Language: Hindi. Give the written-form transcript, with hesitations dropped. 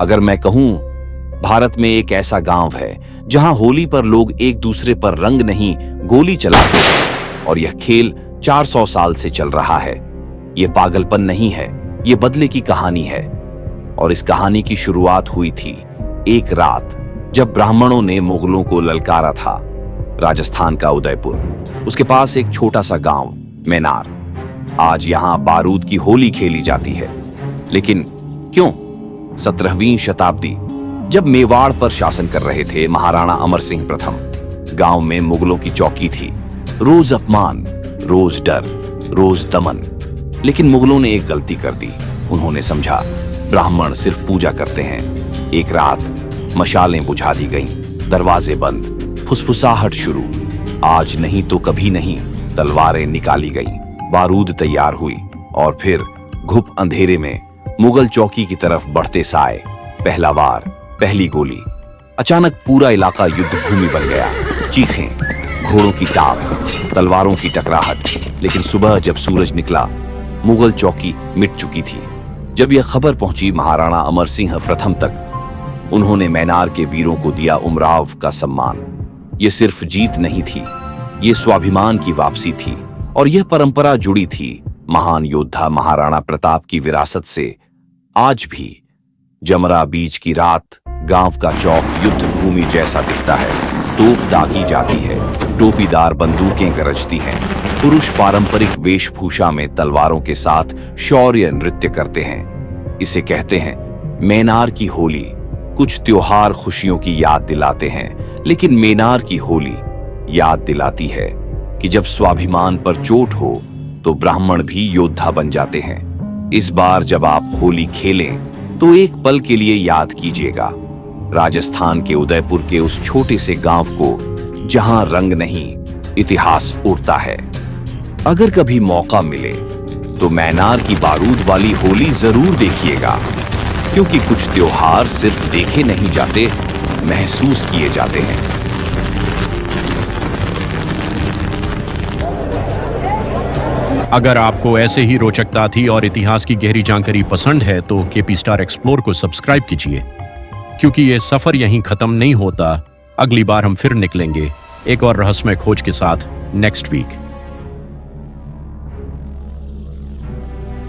अगर मैं कहूं, भारत में एक ऐसा गांव है जहां होली पर लोग एक दूसरे पर रंग नहीं गोली चलाते हैं और यह खेल 400 साल से चल रहा है। यह पागलपन नहीं है, यह बदले की कहानी है। और इस कहानी की शुरुआत हुई थी एक रात जब ब्राह्मणों ने मुगलों को ललकारा था। राजस्थान का उदयपुर, उसके पास एक छोटा सा गांव मैनार। आज यहां बारूद की होली खेली जाती है। लेकिन क्यों? 17वीं शताब्दी, जब मेवाड़ पर शासन कर रहे थे महाराणा अमर सिंह प्रथम, गांव में मुगलों की चौकी थी। रोज अपमान, रोज डर, रोज दमन। लेकिन मुगलों ने एक गलती कर दी। उन्होंने समझा ब्राह्मण सिर्फ पूजा करते हैं। एक रात मशालें बुझा दी गईं, दरवाजे बंद, फुसफुसाहट शुरू। आज नहीं तो कभी नहीं, तलवारें निकाली गईं, बारूद तैयार हुई और फिर घुप अंधेरे में मुगल चौकी की तरफ बढ़ते साए। पहला वार, पहली गोली। अचानक पूरा इलाका युद्ध भूमि बन गया। चीखें, घोड़ों की टाप, तलवारों की टकराहट। लेकिन सुबह जब सूरज निकला, मुगल चौकी मिट चुकी थी। जब यह खबर पहुंची महाराणा अमर सिंह प्रथम तक, उन्होंने मैनार के वीरों को दिया उमराव का सम्मान। यह सिर्फ जीत नहीं थी, यह स्वाभिमान की वापसी थी। और यह परंपरा जुड़ी थी महान योद्धा महाराणा प्रताप की विरासत से। आज भी जमरा बीच की रात गांव का चौक युद्ध भूमि जैसा दिखता है। तोप दागी जाती है, टोपीदार बंदूकें गरजती हैं, पुरुष पारंपरिक वेशभूषा में तलवारों के साथ शौर्य नृत्य करते हैं। इसे कहते हैं मैनार की होली। कुछ त्योहार खुशियों की याद दिलाते हैं, लेकिन मैनार की होली याद दिलाती है कि जब स्वाभिमान पर चोट हो तो ब्राह्मण भी योद्धा बन जाते हैं। इस बार जब आप होली खेलें तो एक पल के लिए याद कीजिएगा राजस्थान के उदयपुर के उस छोटे से गांव को जहां रंग नहीं, इतिहास उड़ता है। अगर कभी मौका मिले तो मैनार की बारूद वाली होली जरूर देखिएगा, क्योंकि कुछ त्योहार सिर्फ देखे नहीं जाते, महसूस किए जाते हैं। अगर आपको ऐसे ही रोचक तथ्य और इतिहास की गहरी जानकारी पसंद है तो केपी स्टार एक्सप्लोर को सब्सक्राइब कीजिए, क्योंकि ये सफर यहीं खत्म नहीं होता। अगली बार हम फिर निकलेंगे एक और रहस्यमय खोज के साथ नेक्स्ट वीक।